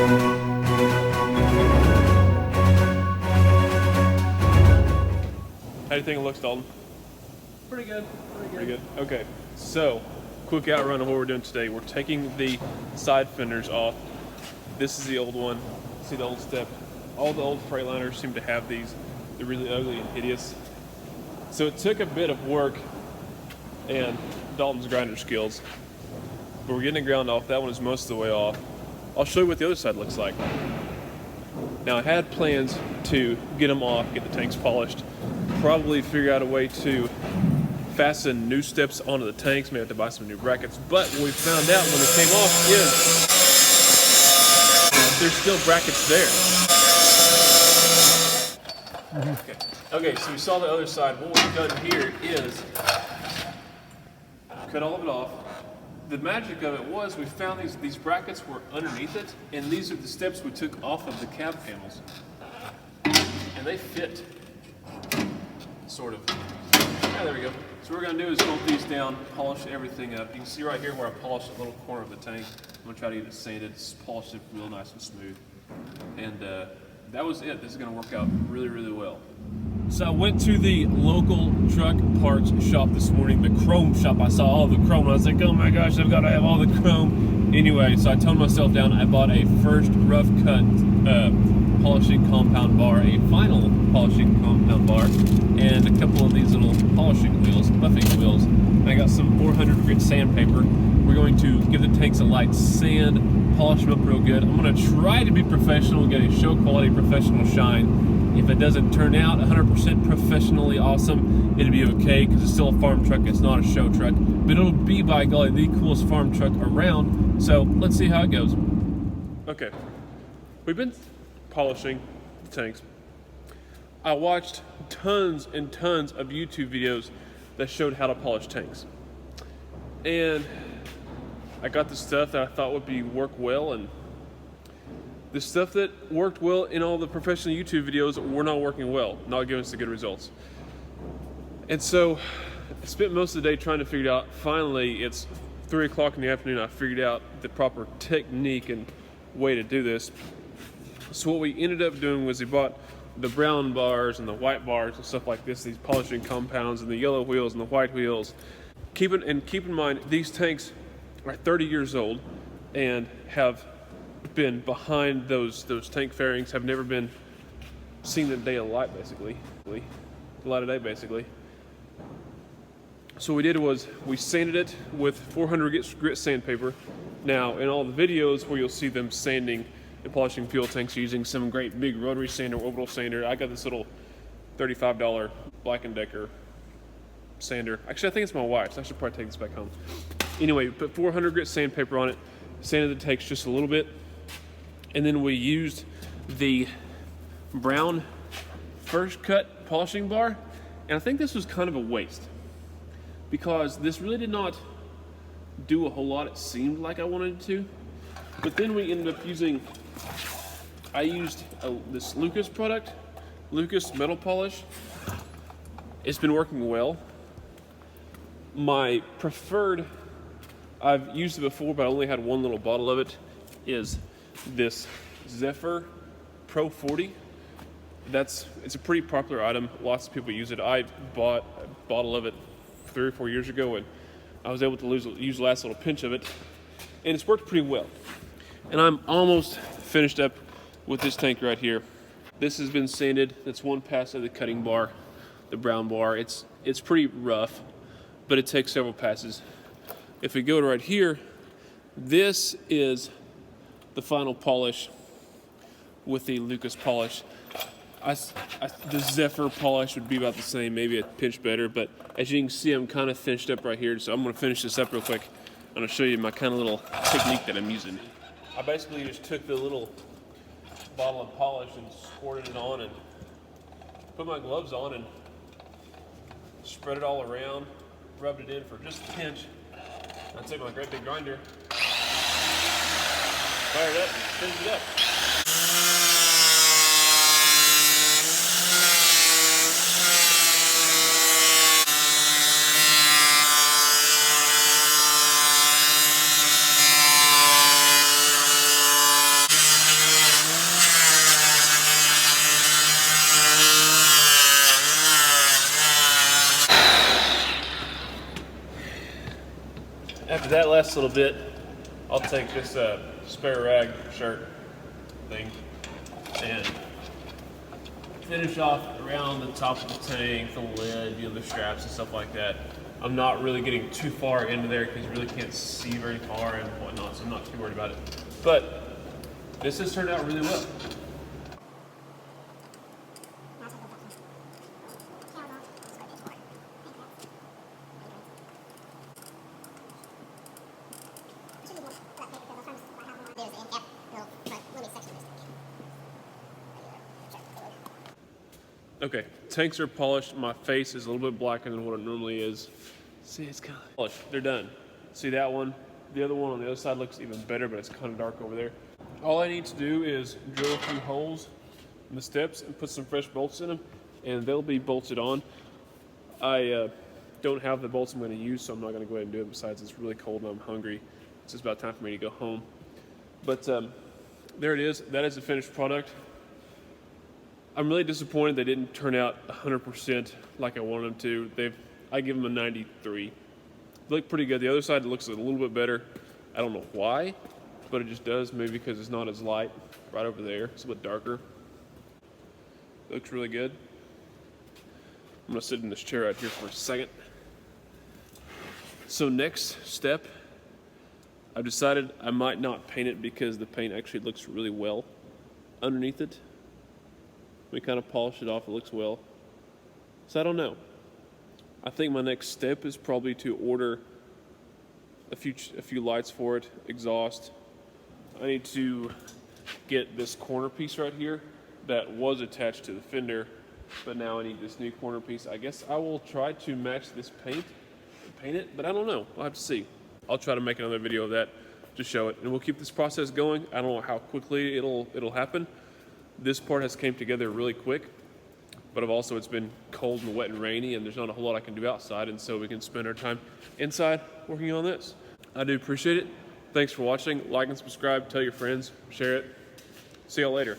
How do you think it looks, Dalton? Pretty good. Pretty good. Okay, so quick outrun of what we're doing today. We're taking the side fenders off. This is the old one. See the old step. All the old Freightliners seem to have these. They're really ugly and hideous. So it took a bit of work and Dalton's grinder skills, but we're getting the ground off. That one is most of the way off. I'll show you what the other side looks like. Now I had plans to get them off, get the tanks polished, probably figure out a way to fasten new steps onto the tanks, may have to buy some new brackets, but what we found out when they came off is there's still brackets there. Okay, so we saw the other side. What we've done here is cut all of it off. The magic of it was we found these brackets were underneath it, and these are the steps we took off of the cab panels. And they fit, sort of. Yeah, there we go. So what we're gonna do is bolt these down, polish everything up. You can see right here where I polished a little corner of the tank. I'm gonna try to get it sanded, polish it real nice and smooth. And that was it. This is gonna work out really, really well. So I went to the local truck parts shop this morning, the chrome shop. I saw all the chrome. I was like, oh my gosh, I've got to have all the chrome. Anyway, so I toned myself down. I bought a first rough cut polishing compound bar, a final polishing compound bar, and a couple of these little polishing wheels, buffing wheels. And I got some 400 grit sandpaper. We're going to give the tanks a light sand, polish them up real good. I'm going to try to be professional, get a show quality professional shine. If it doesn't turn out 100% professionally awesome, it'll be okay because it's still a farm truck, it's not a show truck. But it'll be, by golly, the coolest farm truck around. So let's see how it goes. Okay, we've been polishing the tanks. I watched tons and tons of YouTube videos that showed how to polish tanks. And I got the stuff that I thought would work well, and the stuff that worked well in all the professional YouTube videos were not working well, not giving us the good results. And so I spent most of the day trying to figure it out. Finally, it's 3 o'clock in the afternoon. I figured out the proper technique and way to do this. So what we ended up doing was we bought the brown bars and the white bars and stuff like this, these polishing compounds, and the yellow wheels and the white wheels. Keep in mind, these tanks are 30 years old and have been behind those tank fairings, have never been seen the day of light, basically. The light of day, basically. So what we did was we sanded it with 400 grit sandpaper. Now, in all the videos where you'll see them sanding and polishing fuel tanks using some great big rotary sander, orbital sander, I got this little $35 Black & Decker sander. Actually, I think it's my wife's. I should probably take this back home. Anyway, we put 400 grit sandpaper on it, sanded the tanks just a little bit, and then we used the brown first cut polishing bar. And I think this was kind of a waste because this really did not do a whole lot. It seemed like I wanted it to, but then we ended up using, I used this Lucas product, Lucas metal polish. It's been working well. My preferred, I've used it before, but I only had one little bottle of it, is this Zephyr Pro 40. It's a pretty popular item. Lots of people use it. I bought a bottle of it 3 or 4 years ago, and I was able to use the last little pinch of it, and it's worked pretty well. And I'm almost finished up with this tank right here. This has been sanded. That's one pass of the cutting bar, the brown bar. It's pretty rough, but it takes several passes. If we go to right here, this is the final polish with the Lucas polish. The Zephyr polish would be about the same, maybe a pinch better, but as you can see, I'm kind of finished up right here, so I'm going to finish this up real quick. I'm going to show you my kind of little technique that I'm using. I basically just took the little bottle of polish and squirted it on and put my gloves on and spread it all around, rubbed it in for just a pinch. I take my great big grinder, fire it up, and finish it up. that last little bit, I'll take this spare rag shirt thing and finish off around the top of the tank, the lid, you know, the straps and stuff like that. I'm not really getting too far into there because you really can't see very far and whatnot, so I'm not too worried about it. But this has turned out really well. Okay, tanks are polished. My face is a little bit blacker than what it normally is. See, it's kind of polished. They're done. See that one? The other one on the other side looks even better, but it's kind of dark over there. All I need to do is drill a few holes in the steps and put some fresh bolts in them, and they'll be bolted on. I don't have the bolts I'm going to use, so I'm not going to go ahead and do it. Besides, it's really cold and I'm hungry. It's just about time for me to go home. But there it is. That is the finished product. I'm really disappointed they didn't turn out 100% like I wanted them to. I give them a 93. They look pretty good. The other side looks a little bit better. I don't know why, but it just does. Maybe because it's not as light right over there. It's a bit darker. It looks really good. I'm gonna sit in this chair right here for a second. So next step, I've decided I might not paint it because the paint actually looks really well underneath it. We kind of polished it off, it looks well. So I don't know. I think my next step is probably to order a few lights for it, exhaust. I need to get this corner piece right here that was attached to the fender, but now I need this new corner piece. I guess I will try to match this paint and paint it, but I don't know. I'll have to see. I'll try to make another video of that to show it, and we'll keep this process going. I don't know how quickly it'll happen. This part has came together really quick, but it's been cold and wet and rainy, and there's not a whole lot I can do outside, and so we can spend our time inside working on this. I do appreciate it. Thanks for watching. Like and subscribe, tell your friends, share it. See y'all later.